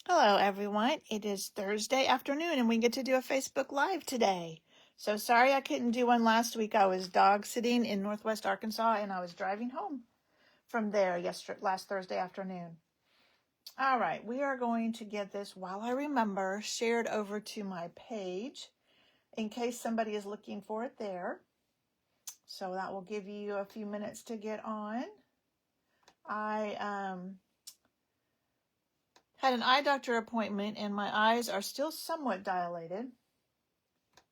Hello, everyone. It is Thursday afternoon, and we get to do a Facebook Live today. So sorry I couldn't do one last week. I was dog sitting in Northwest Arkansas, and I was driving home from there last Thursday afternoon. All right, we are going to get this, while I remember, shared over to my page in case somebody is looking for it there. So that will give you a few minutes to get on. I had an eye doctor appointment, and my eyes are still somewhat dilated.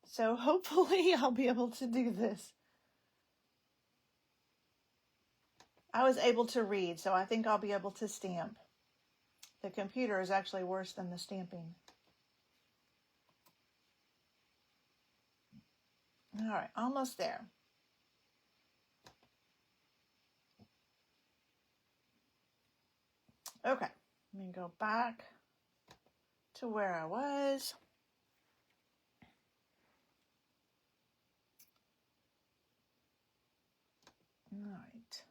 So hopefully I'll be able to do this. I was able to read, so I think I'll be able to stamp. The computer is actually worse than the stamping. All right, almost there. Okay, let me go back to where I was. All right.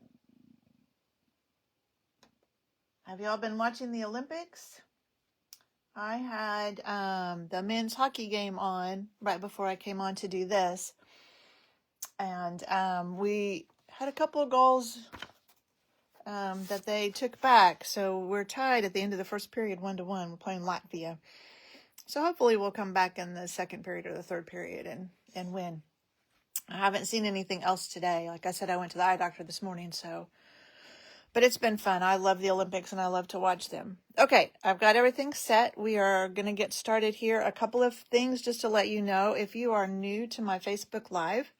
Have y'all been watching the Olympics? I had the men's hockey game on right before I came on to do this. And we had a couple of goals that they took back. So we're tied at the end of the first period, 1-1. We're playing Latvia. So hopefully we'll come back in the second period or the third period and win. I haven't seen anything else today. Like I said, I went to the eye doctor this morning, but it's been fun. I love the Olympics and I love to watch them. Okay, I've got everything set. We are going to get started here. A couple of things just to let you know. If you are new to my Facebook Live,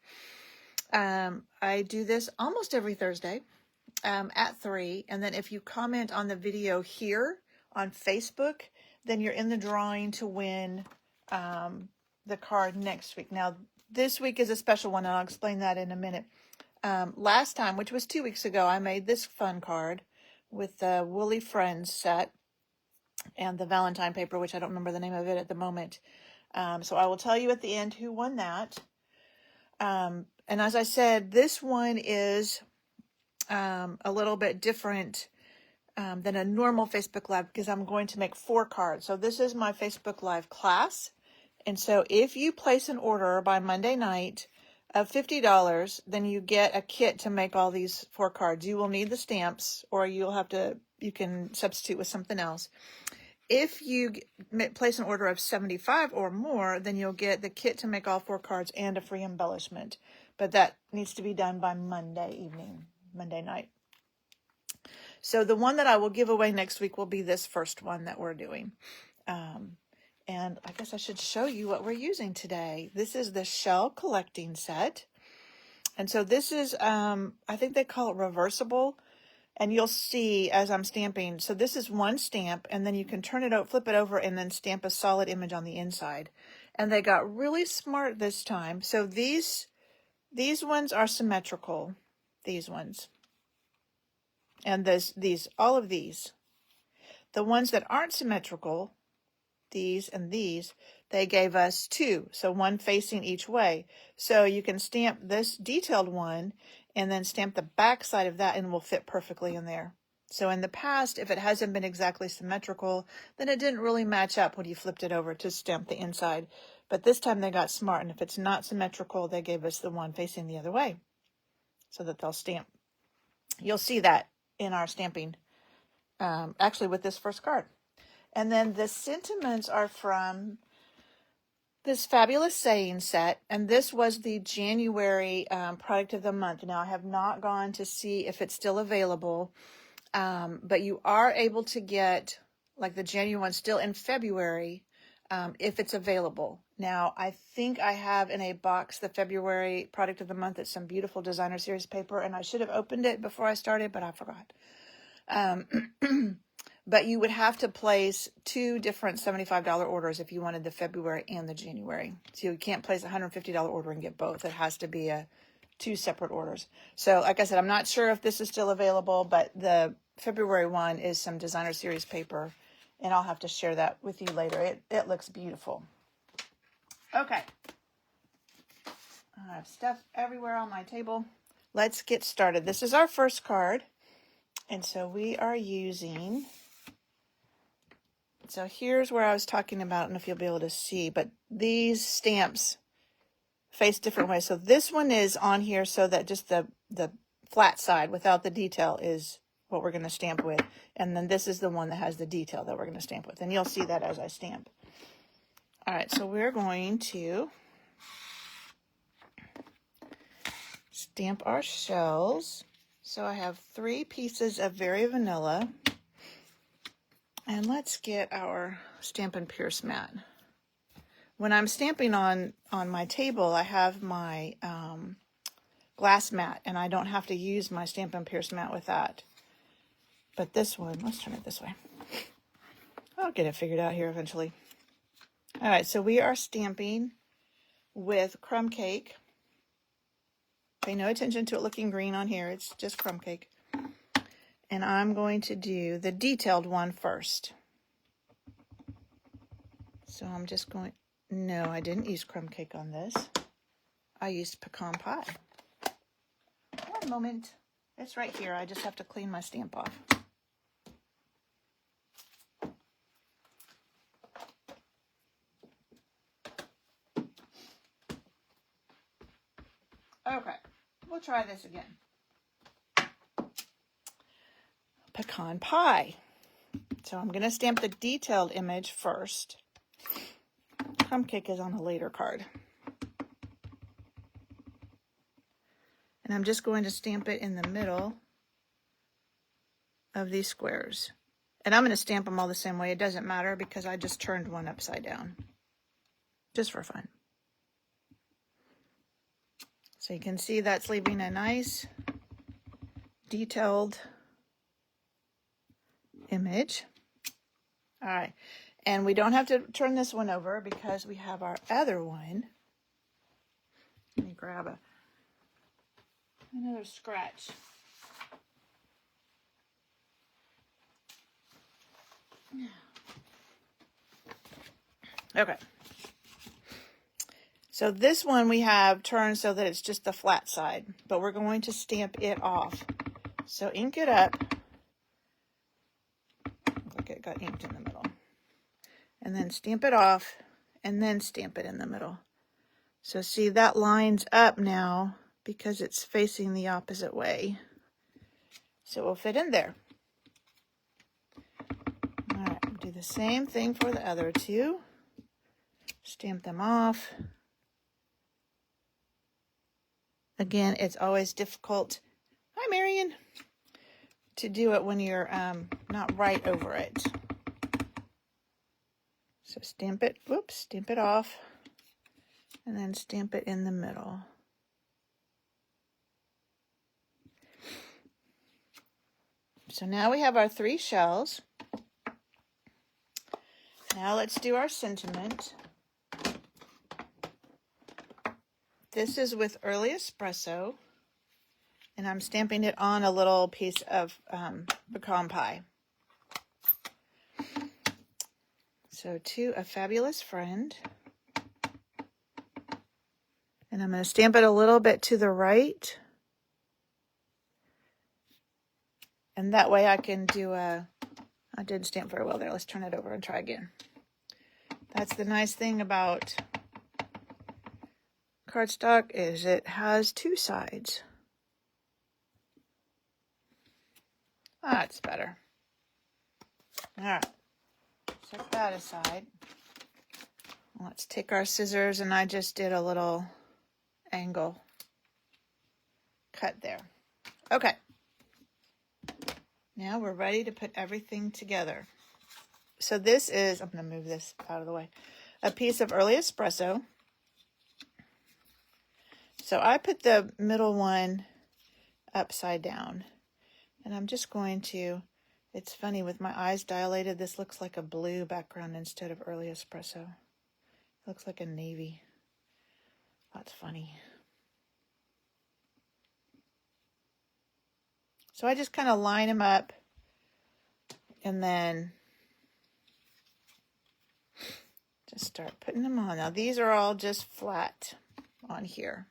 I do this almost every Thursday at 3. And then if you comment on the video here on Facebook, then you're in the drawing to win the card next week. Now, this week is a special one, and I'll explain that in a minute. Last time, which was 2 weeks ago, I made this fun card with the Woolly Friends set and the Valentine paper, which I don't remember the name of it at the moment. So I will tell you at the end who won that. And as I said, this one is a little bit different than a normal Facebook Live because I'm going to make 4 cards. So this is my Facebook Live class. And so if you place an order by Monday night of $50, then you get a kit to make all these 4 cards. You will need the stamps, or you can substitute with something else. If you place an order of $75 or more, then you'll get the kit to make all 4 cards and a free embellishment. But that needs to be done by Monday night. So the one that I will give away next week will be this first one that we're doing. And I guess I should show you what we're using today. This is the shell collecting set. And so this is, I think they call it reversible. And you'll see as I'm stamping. So this is one stamp, and then you can turn it out, flip it over, and then stamp a solid image on the inside. And they got really smart this time. So these ones are symmetrical. These ones. And all of these. The ones that aren't symmetrical, these and these, they gave us 2. So one facing each way. So you can stamp this detailed one and then stamp the back side of that and it will fit perfectly in there. So in the past, if it hasn't been exactly symmetrical, then it didn't really match up when you flipped it over to stamp the inside. But this time they got smart, and if it's not symmetrical, they gave us the one facing the other way so that they'll stamp. You'll see that in our stamping, actually with this first card. And then the sentiments are from this Fabulous Saying set, and this was the January product of the month. Now, I have not gone to see if it's still available, but you are able to get, like the January one, still in February if it's available. Now, I think I have in a box the February product of the month. It's some beautiful designer series paper, and I should have opened it before I started, but I forgot. But you would have to place 2 different $75 orders if you wanted the February and the January. So you can't place a $150 order and get both. It has to be 2 separate orders. So like I said, I'm not sure if this is still available, but the February one is some designer series paper, and I'll have to share that with you later. It looks beautiful. Okay. I have stuff everywhere on my table. Let's get started. This is our first card. And so we are using So here's where I was talking about, I don't know if you'll be able to see, but these stamps face different ways. So this one is on here so that just the flat side without the detail is what we're going to stamp with. And then this is the one that has the detail that we're going to stamp with. And you'll see that as I stamp. All right, so we're going to stamp our shells. So I have 3 pieces of Very Vanilla. And let's get our Stampin' Pierce mat. When I'm stamping on my table, I have my glass mat, and I don't have to use my Stampin' Pierce mat with that. But this one, let's turn it this way. I'll get it figured out here eventually. All right, so we are stamping with crumb cake. Pay no attention to it looking green on here. It's just crumb cake. And I'm going to do the detailed one first. So I'm just going, no, I didn't use crumb cake on this. I used pecan pie. One moment. It's right here. I just have to clean my stamp off. Okay, we'll try this again. Pecan pie. So I'm going to stamp the detailed image first. Crumb cake is on a later card. And I'm just going to stamp it in the middle of these squares. And I'm going to stamp them all the same way. It doesn't matter because I just turned one upside down. Just for fun. So you can see that's leaving a nice detailed image. All right. And we don't have to turn this one over because we have our other one. Let me grab another scratch. Okay. So this one we have turned so that it's just the flat side, but we're going to stamp it off. So ink it up. Look, it got inked in the middle. And then stamp it off, and then stamp it in the middle. So see, that lines up now because it's facing the opposite way. So it will fit in there. All right, do the same thing for the other two. Stamp them off. Again, it's always difficult, hi Marion, to do it when you're not right over it. So stamp it, whoops, stamp it off, and then stamp it in the middle. So now we have our 3 shells. Now let's do our sentiment. This is with Early Espresso, and I'm stamping it on a little piece of pecan pie. So to a fabulous friend, and I'm going to stamp it a little bit to the right, and that way I can do I didn't stamp very well there. Let's turn it over and try again. That's the nice thing about cardstock is it has 2 sides. That's better. All right, set that aside. Let's take our scissors, and I just did a little angle cut there. Okay. Now we're ready to put everything together. So this is, I'm going to move this out of the way, a piece of Early Espresso. So I put the middle one upside down, and I'm just going to, it's funny, with my eyes dilated, this looks like a blue background instead of Early Espresso. It looks like a navy. That's funny. So I just kind of line them up, and then just start putting them on. Now these are all just flat on here.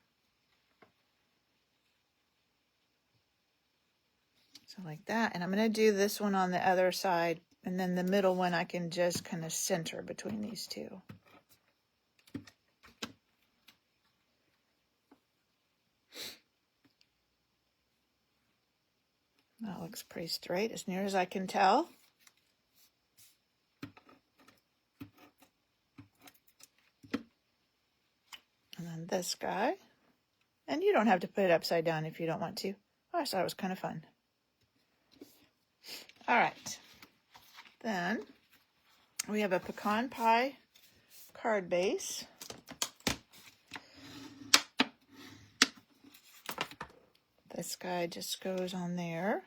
So like that, and I'm going to do this one on the other side And then the middle one I can just kind of center between these two. That looks pretty straight as near as I can tell. And then this guy. And you don't have to put it upside down if you don't want to. Oh, I thought it was kind of fun. All right. Then we have a pecan pie card base. This guy just goes on there.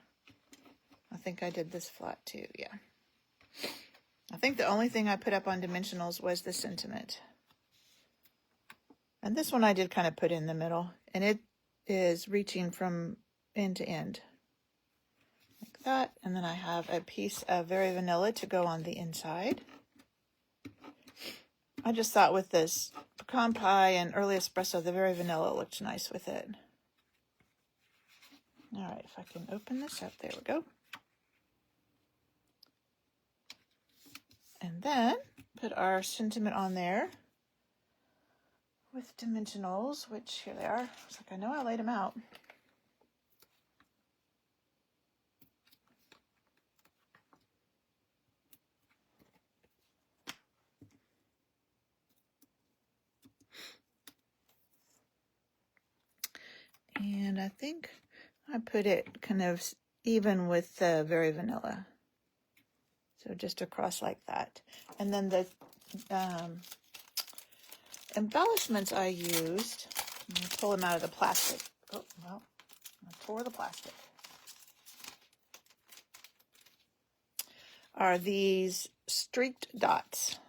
I think I did this flat too, yeah. I think the only thing I put up on dimensionals was the sentiment. And this one I did kind of put in the middle, and it is reaching from end to end. Like that. And then I have a piece of Very Vanilla to go on the inside. I just thought with this pecan pie and early espresso, the Very Vanilla looked nice with it. All right, if I can open this up, there we go. And then put our sentiment on there with dimensionals, which here they are. It's like I know I laid them out. And I think I put it kind of even with the Very Vanilla. So just across like that. And then the embellishments I used, let me pull them out of the plastic. Oh, well, I tore the plastic. Are these streaked dots.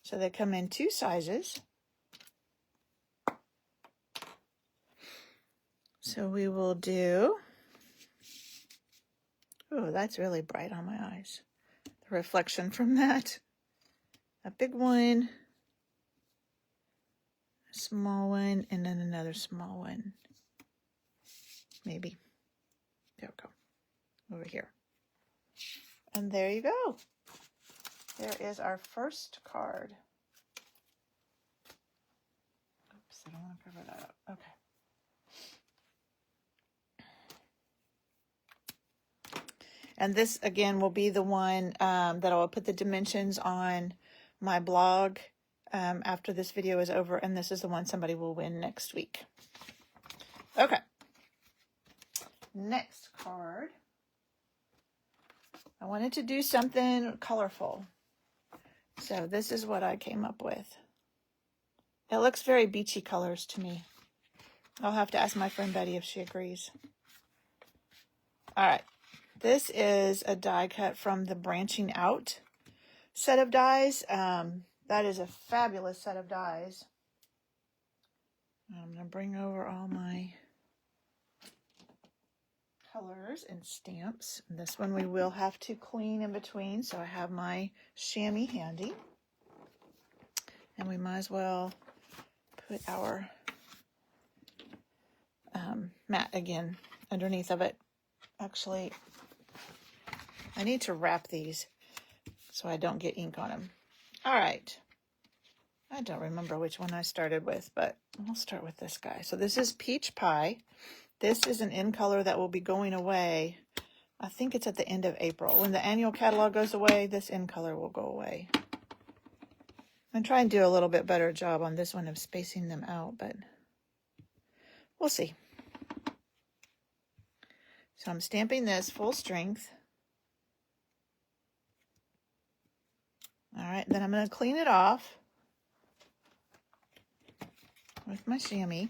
So they come in two sizes. So we will do, oh, that's really bright on my eyes. The reflection from that. A big one, a small one, and then another small one. Maybe. There we go. Over here. And there you go. There is our first card. Oops, I don't want to cover that up. Okay. And this, again, will be the one that I'll put the dimensions on my blog after this video is over. And this is the one somebody will win next week. Okay. Next card. I wanted to do something colorful. So this is what I came up with. It looks very beachy colors to me. I'll have to ask my friend Betty if she agrees. All right. This is a die cut from the Branching Out set of dies. That is a fabulous set of dies. I'm going to bring over all my colors and stamps. And this one we will have to clean in between, so I have my chamois handy. And we might as well put our mat again underneath of it. Actually, I need to wrap these so I don't get ink on them. All right. I don't remember which one I started with, but I'll start with this guy. So this is Peach Pie. This is an in color that will be going away. I think it's at the end of April. When the annual catalog goes away, this in color will go away. I'm trying to do a little bit better job on this one of spacing them out, but we'll see. So I'm stamping this full strength. All right, then I'm going to clean it off with my chamois.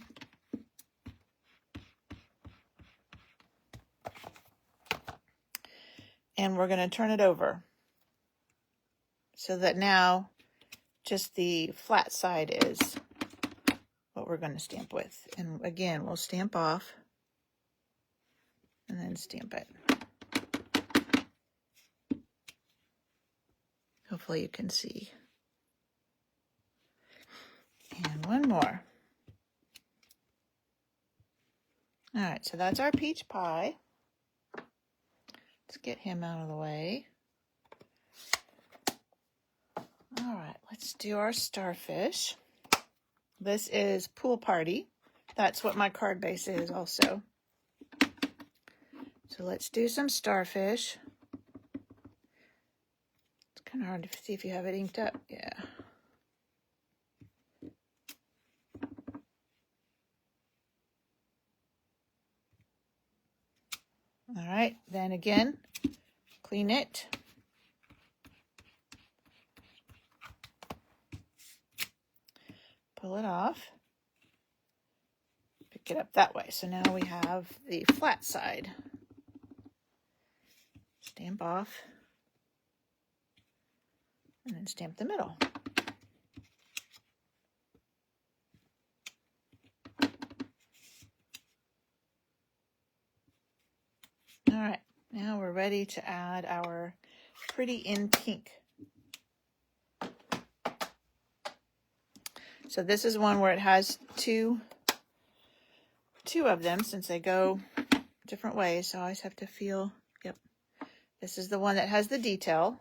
And we're going to turn it over so that now just the flat side is what we're going to stamp with. And again, we'll stamp off and then stamp it. Hopefully you can see. And one more. All right, so that's our Peach Pie. Let's get him out of the way. right, let's do our starfish. This is Pool Party. That's what my card base is also. So let's do some starfish. It's kind of hard to see if you have it inked up. Yeah. All right, then again, clean it. Pull it off. Pick it up that way. So now we have the flat side. Stamp off. And then stamp the middle. All right, now we're ready to add our Pretty in Pink. So this is one where it has two of them since they go different ways. So I always have to feel, yep. This is the one that has the detail.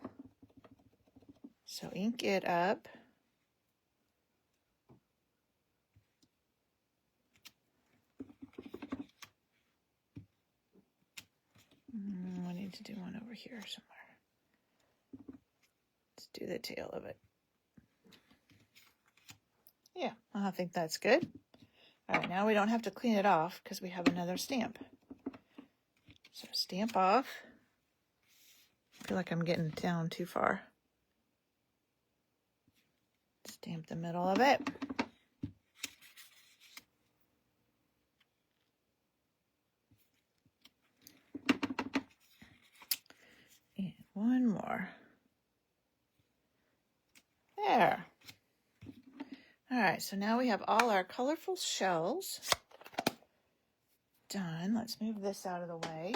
So ink it up. I need to do one over here somewhere. Let's do the tail of it. Yeah, I think that's good. All right, now we don't have to clean it off because we have another stamp. So stamp off. I feel like I'm getting down too far. Stamp the middle of it. And one more. There. All right, so now we have all our colorful shells done. Let's move this out of the way.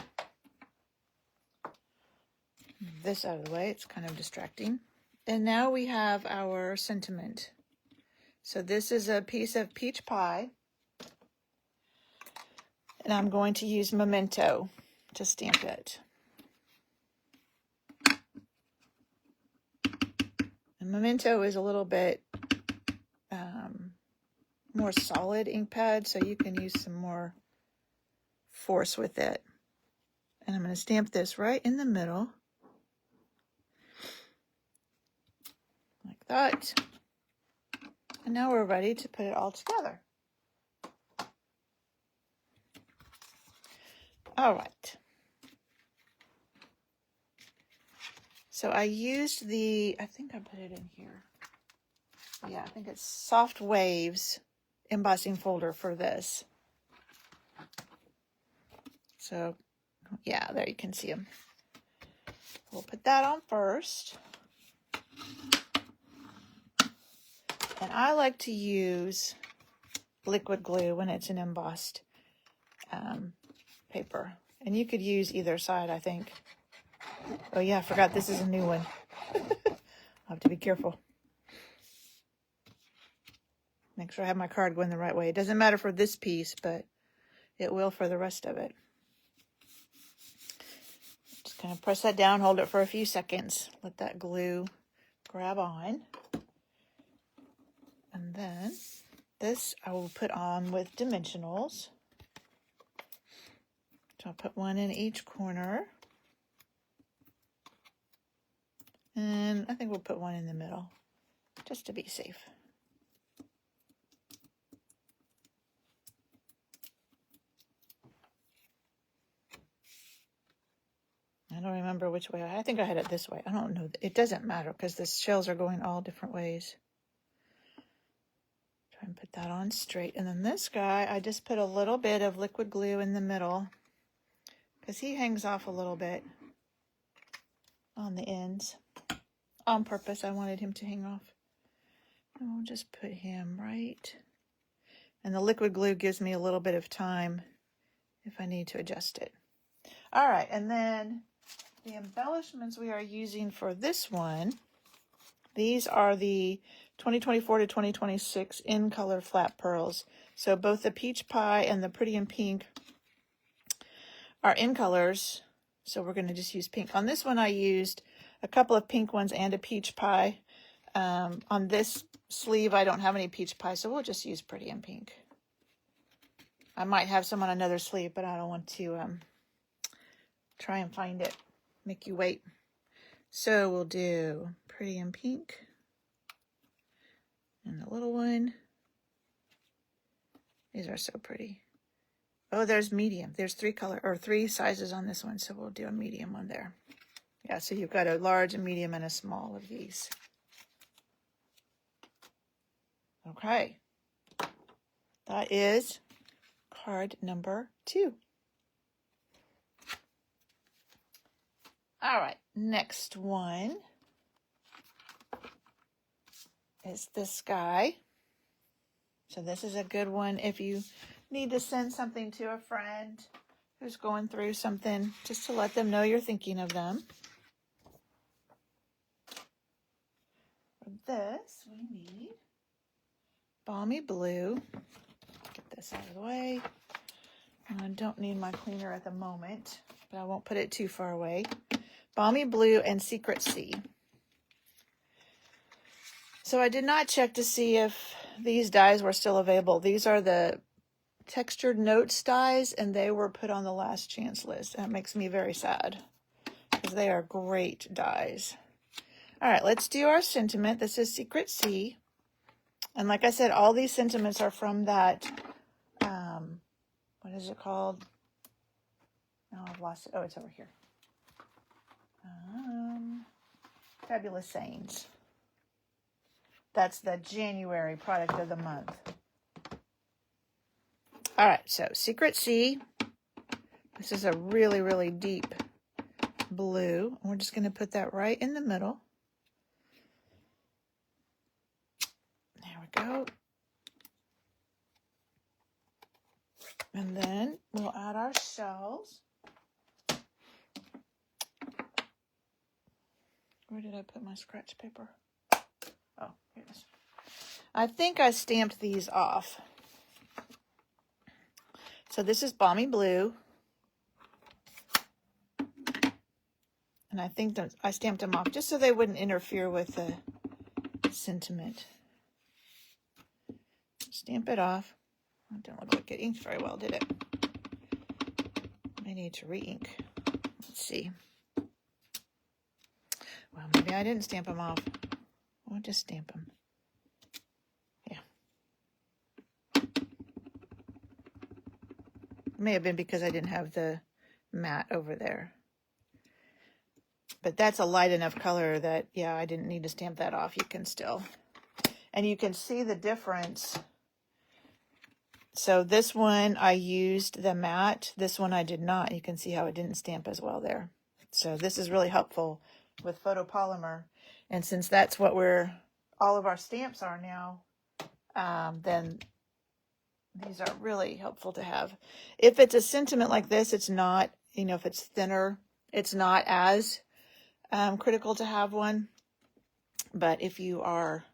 Move this out of the way. It's kind of distracting. And now we have our sentiment. So this is a piece of peach pie. And I'm going to use Memento to stamp it. And Memento is a little bit more solid ink pad, so you can use some more force with it. And I'm going to stamp this right in the middle. Like that. And now we're ready to put it all together. All right. So I used I think I put it in here. Yeah, I think it's Soft Waves embossing folder for this. So, yeah, there you can see them. We'll put that on first. And I like to use liquid glue when it's an embossed paper. And you could use either side, I think. Oh yeah, I forgot this is a new one. I'll have to be careful. Make sure I have my card going the right way. It doesn't matter for this piece, but it will for the rest of it. Just kind of press that down, hold it for a few seconds. Let that glue grab on. And then this I will put on with dimensionals. So I'll put one in each corner. And I think we'll put one in the middle, just to be safe. I don't remember which way. I think I had it this way. I don't know. It doesn't matter because the shells are going all different ways. Try and put that on straight. And then this guy, I just put a little bit of liquid glue in the middle because he hangs off a little bit on the ends. On purpose, I wanted him to hang off. And we'll just put him right. And the liquid glue gives me a little bit of time if I need to adjust it. All right, and then the embellishments we are using for this one, these are the 2024 to 2026 in color flat pearls. So both the peach pie and the Pretty in Pink are in colors. So we're going to just use pink. On this one, I used a couple of pink ones and a peach pie. on this sleeve, I don't have any peach pie, so we'll just use Pretty in Pink. I might have some on another sleeve, but I don't want to try and find it. Make you wait. So we'll do Pretty in Pink. And the little one. These are so pretty. Oh, there's medium. There's three sizes on this one, so we'll do a medium one there. Yeah, so you've got a large, a medium, and a small of these. Okay. That is card number 2. All right, next one is this guy. So this is a good one if you need to send something to a friend who's going through something, just to let them know you're thinking of them. For this, we need Balmy Blue. Get this out of the way. And I don't need my cleaner at the moment, but I won't put it too far away. Balmy Blue and Secret Sea. So I did not check to see if these dyes were still available. These are the Textured Notes dyes, and they were put on the last chance list. That makes me very sad because they are great dyes. All right, let's do our sentiment. This is Secret Sea. And like I said, all these sentiments are from that, what is it called? Oh, I've lost it. Oh, it's over here. Fabulous Sayings. That's the January product of the month. All right, so Secret Sea. This is a really, really deep blue. We're just going to put that right in the middle. There we go. And then we'll add our shells. Where did I put my scratch paper? Oh, here it is. I think I stamped these off. So this is Balmy Blue. And I think that I stamped them off just so they wouldn't interfere with the sentiment. Stamp it off. It didn't look like it inked very well, did it? I need to re-ink. Let's see. Well, maybe I didn't stamp them off. I'll just stamp them. Yeah. It may have been because I didn't have the matte over there. But that's a light enough color that, yeah, I didn't need to stamp that off. You can still. And you can see the difference. So this one I used the matte. This one I did not. You can see how it didn't stamp as well there. So this is really helpful with photopolymer. And since that's what all of our stamps are now, then these are really helpful to have. If it's a sentiment like this, it's not, if it's thinner, it's not as critical to have one. But if you are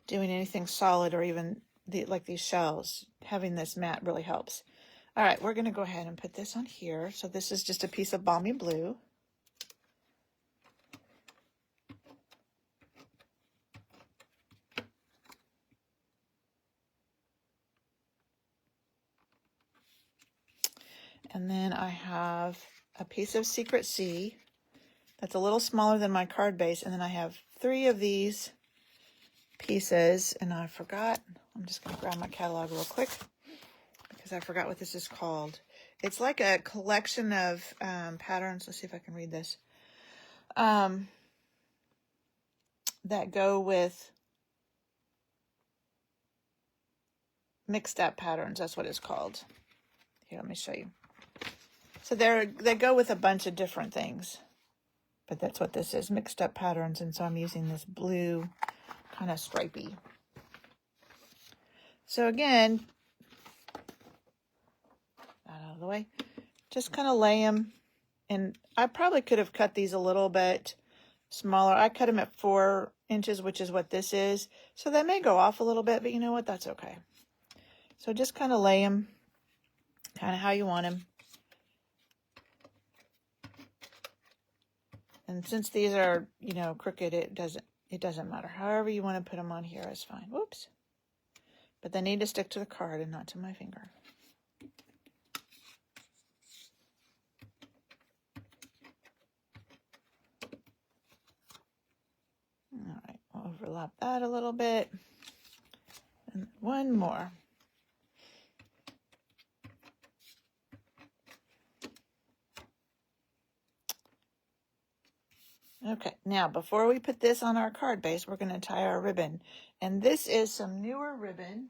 doing anything solid or even like these shells, having this matte really helps. All right, we're going to go ahead and put this on here. So this is just a piece of Balmy Blue. And then I have a piece of Secret Sea that's a little smaller than my card base. And then I have 3 of these pieces, and I forgot. I'm just going to grab my catalog real quick because I forgot what this is called. It's like a collection of patterns. Let's see if I can read this. That go with mixed up patterns. That's what it's called. Here, let me show you. So they go with a bunch of different things, but that's what this is, mixed up patterns. And so I'm using this blue kind of stripey. So again, out of the way, just kind of lay them. And I probably could have cut these a little bit smaller. I cut them at 4 inches, which is what this is. So they may go off a little bit, but you know what? That's okay. So just kind of lay them kind of how you want them. And since these are, crooked, it It doesn't matter. However you want to put them on here is fine. Whoops. But they need to stick to the card and not to my finger. All right, we'll overlap that a little bit. And one more. Okay, now before we put this on our card base, we're going to tie our ribbon. And this is some newer ribbon.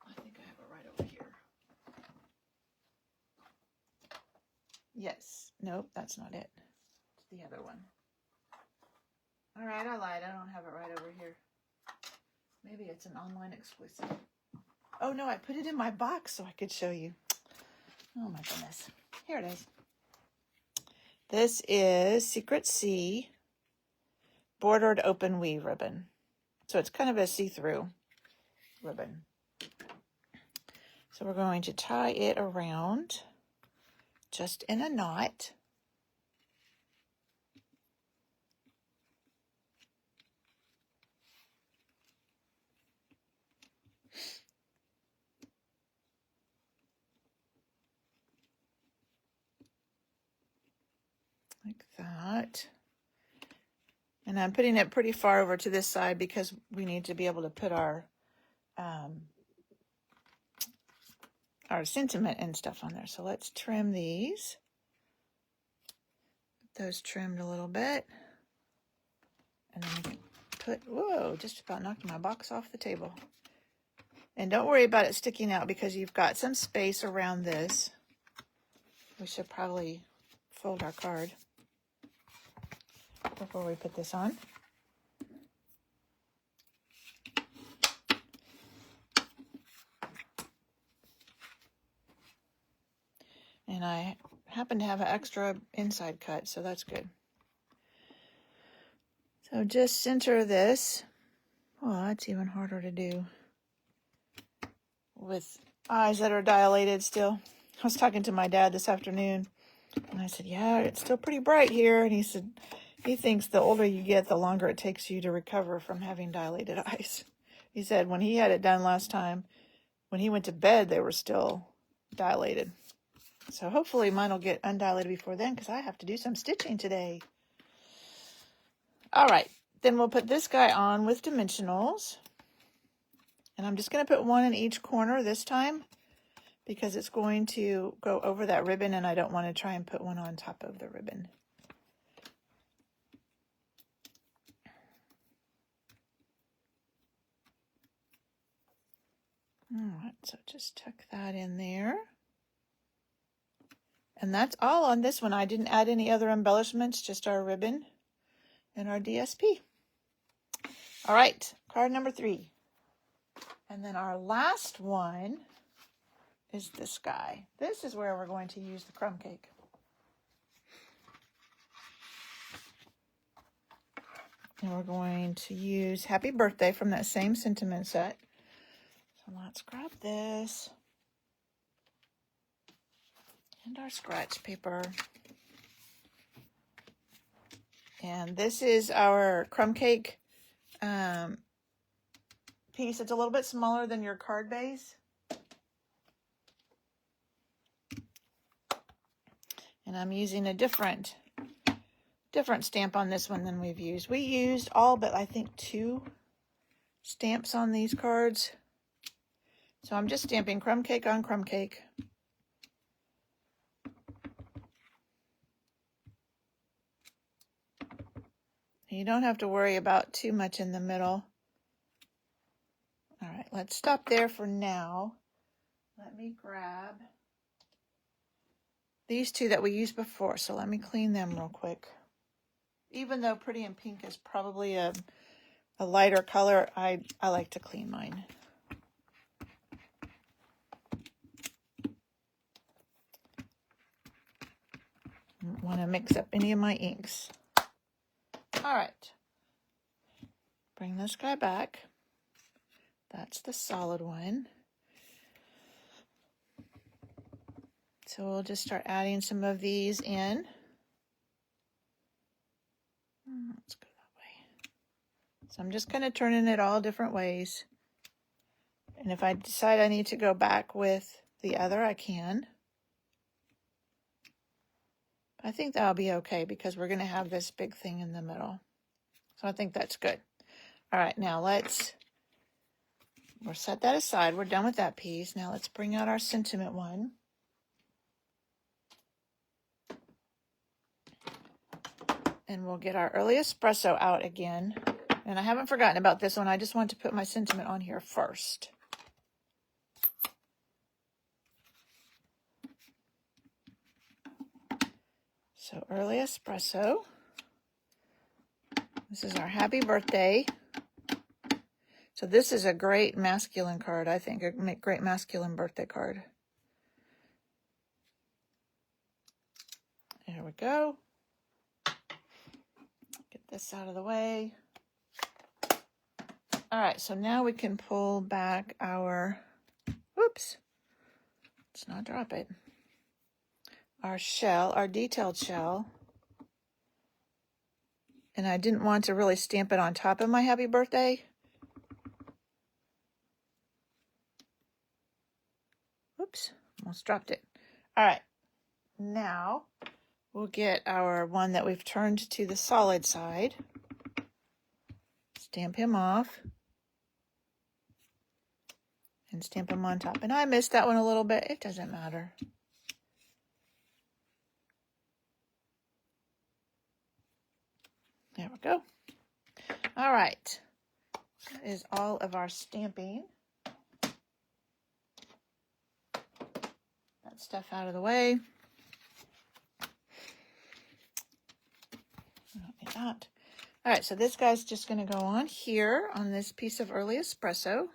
I think I have it right over here. Yes. Nope, that's not it. It's the other one. All right, I lied. I don't have it right over here. Maybe it's an online exclusive. Oh, no, I put it in my box so I could show you. Oh, my goodness. Here it is. This is Secret Sea bordered open weave ribbon. So it's kind of a see-through ribbon. So we're going to tie it around just in a knot. Like that. And I'm putting it pretty far over to this side because we need to be able to put our sentiment and stuff on there. So let's trim these. Get those trimmed a little bit. And then we can put, whoa, just about knocked my box off the table. And don't worry about it sticking out because you've got some space around this. We should probably fold our card before we put this on. And I happen to have an extra inside cut, so that's good. So just center this. Oh, that's even harder to do with eyes that are dilated still. I was talking to my dad this afternoon, and I said, yeah, it's still pretty bright here. And he said, he thinks the older you get, the longer it takes you to recover from having dilated eyes. He said when he had it done last time, when he went to bed, they were still dilated. So hopefully mine will get undilated before then because I have to do some stitching today. All right, then we'll put this guy on with dimensionals. And I'm just going to put one in each corner this time because it's going to go over that ribbon and I don't want to try and put one on top of the ribbon. All right, so just tuck that in there. And that's all on this one. I didn't add any other embellishments, just our ribbon and our DSP. All right, card number 3. And then our last one is this guy. This is where we're going to use the crumb cake. And we're going to use Happy Birthday from that same sentiment set. So let's grab this. And our scratch paper. And this is our crumb cake piece. It's a little bit smaller than your card base. And I'm using a different stamp on this one than we've used. We used all but I think 2 stamps on these cards. So I'm just stamping crumb cake on crumb cake. You don't have to worry about too much in the middle. All right, let's stop there for now. Let me grab these 2 that we used before. So let me clean them real quick. Even though Pretty in Pink is probably a lighter color, I like to clean mine. Don't want to mix up any of my inks. All right, bring this guy back. That's the solid one. So we'll just start adding some of these in. Let's go that way. So I'm just kind of turning it all different ways. And if I decide I need to go back with the other, I can. I think that'll be okay because we're going to have this big thing in the middle. So I think that's good. All right, now we'll set that aside. We're done with that piece. Now let's bring out our sentiment one. And we'll get our early espresso out again. And I haven't forgotten about this one. I just want to put my sentiment on here first. So early espresso. This is our happy birthday. So this is a great masculine card, I think. A great masculine birthday card. There we go. Get this out of the way. All right, so now we can pull back our, whoops, let's not drop it. Our shell, our detailed shell. And I didn't want to really stamp it on top of my happy birthday. Whoops, almost dropped it. All right, now we'll get our one that we've turned to the solid side. Stamp him off. And stamp him on top. And I missed that one a little bit. It doesn't matter. There we go. All right. That is all of our stamping. That stuff out of the way. I don't need that. All right, so this guy's just going to go on here on this piece of early espresso.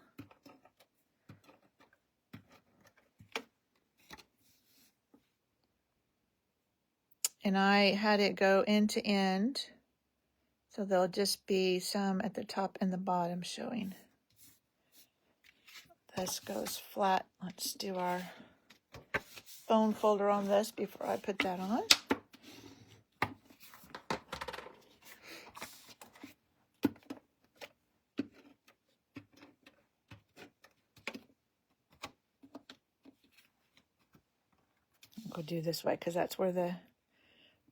And I had it go end to end. So there'll just be some at the top and the bottom showing. This goes flat. Let's do our bone folder on this before I put that on. I'll go do this way because that's where the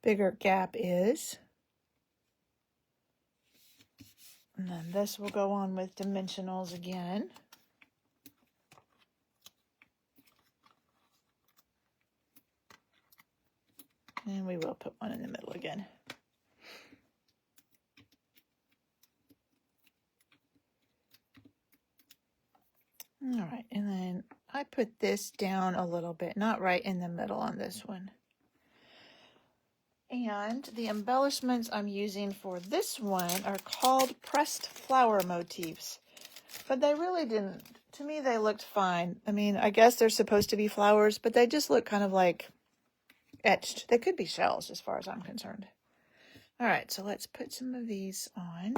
bigger gap is. And then this will go on with dimensionals again. And we will put one in the middle again. All right, and then I put this down a little bit, not right in the middle on this one. And the embellishments I'm using for this one are called pressed flower motifs. But they really didn't, to me they looked fine. I mean, I guess they're supposed to be flowers, but they just look kind of like etched. They could be shells as far as I'm concerned. All right, so let's put some of these on.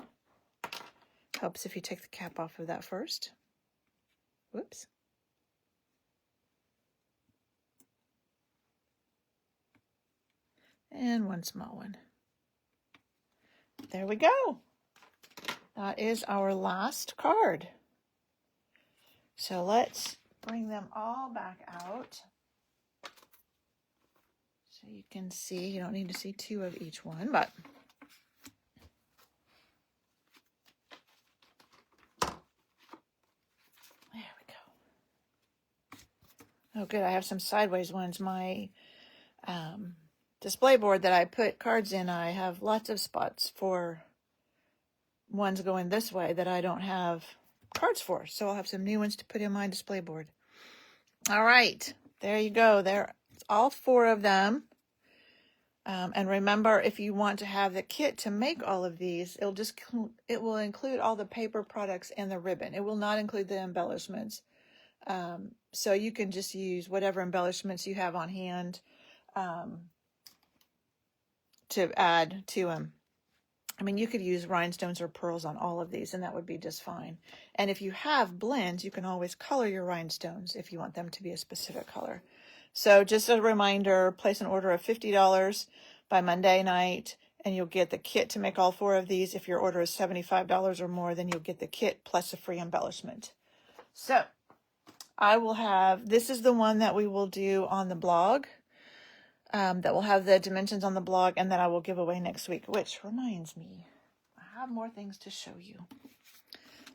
Helps if you take the cap off of that first. Whoops. And one small one. There we go. That is our last card. So let's bring them all back out. So you can see, you don't need to see two of each one, but there we go. Oh, good. I have some sideways ones. My display board that I put cards in, I have lots of spots for ones going this way that I don't have cards for. So I'll have some new ones to put in my display board. All right, there you go. There's all four of them. And remember, if you want to have the kit to make all of these, it will include all the paper products and the ribbon. It will not include the embellishments. So you can just use whatever embellishments you have on hand to add to them. I mean, you could use rhinestones or pearls on all of these, and that would be just fine. And if you have blends, you can always color your rhinestones if you want them to be a specific color. So just a reminder, place an order of $50 by Monday night, and you'll get the kit to make all 4 of these. If your order is $75 or more, then you'll get the kit plus a free embellishment. So I will have, this is the one that we will do on the blog, that will have the dimensions on the blog, and that I will give away next week, which reminds me, I have more things to show you.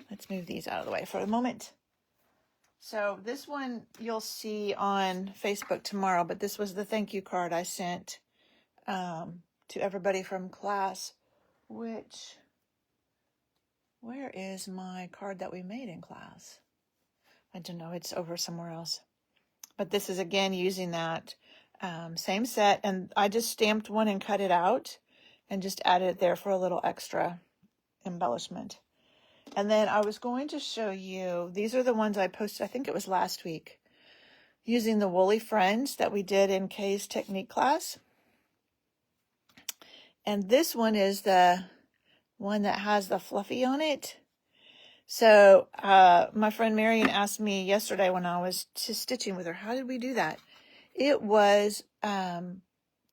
Let's move these out of the way for a moment. So this one you'll see on Facebook tomorrow, but this was the thank you card I sent to everybody from class, which, where is my card that we made in class? I don't know, it's over somewhere else. But this is again using that same set, and I just stamped one and cut it out and just added it there for a little extra embellishment. And then I was going to show you, these are the ones I posted, I think it was last week, using the Woolly Friends that we did in Kay's technique class. And this one is the one that has the fluffy on it. So my friend Marion asked me yesterday when I was stitching with her, how did we do that? It was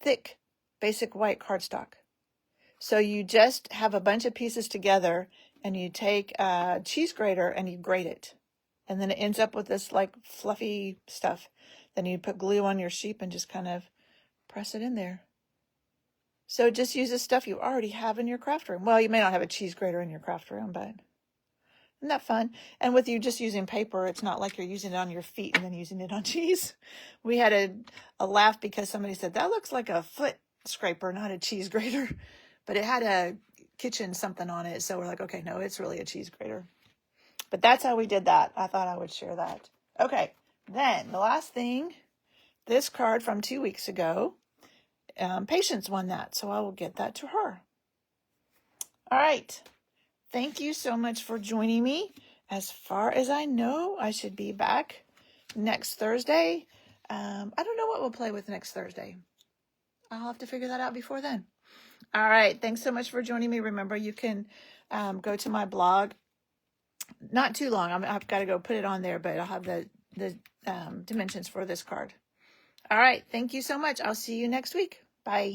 thick, basic white cardstock. So you just have a bunch of pieces together, and you take a cheese grater and you grate it. And then it ends up with this like fluffy stuff. Then you put glue on your sheep and just kind of press it in there. So it just uses stuff you already have in your craft room. Well, you may not have a cheese grater in your craft room, but isn't that fun? And with you just using paper, it's not like you're using it on your feet and then using it on cheese. We had a laugh because somebody said, that looks like a foot scraper, not a cheese grater. But it had a kitchen something on it. So we're like, okay, no, it's really a cheese grater. But that's how we did that. I thought I would share that. Okay, then the last thing, this card from 2 weeks ago, Patience won that. So I will get that to her. All right. Thank you so much for joining me. As far as I know, I should be back next Thursday. I don't know what we'll play with next Thursday. I'll have to figure that out before then. All right. Thanks so much for joining me. Remember, you can go to my blog. Not too long. I've got to go put it on there, but I'll have the dimensions for this card. All right. Thank you so much. I'll see you next week. Bye.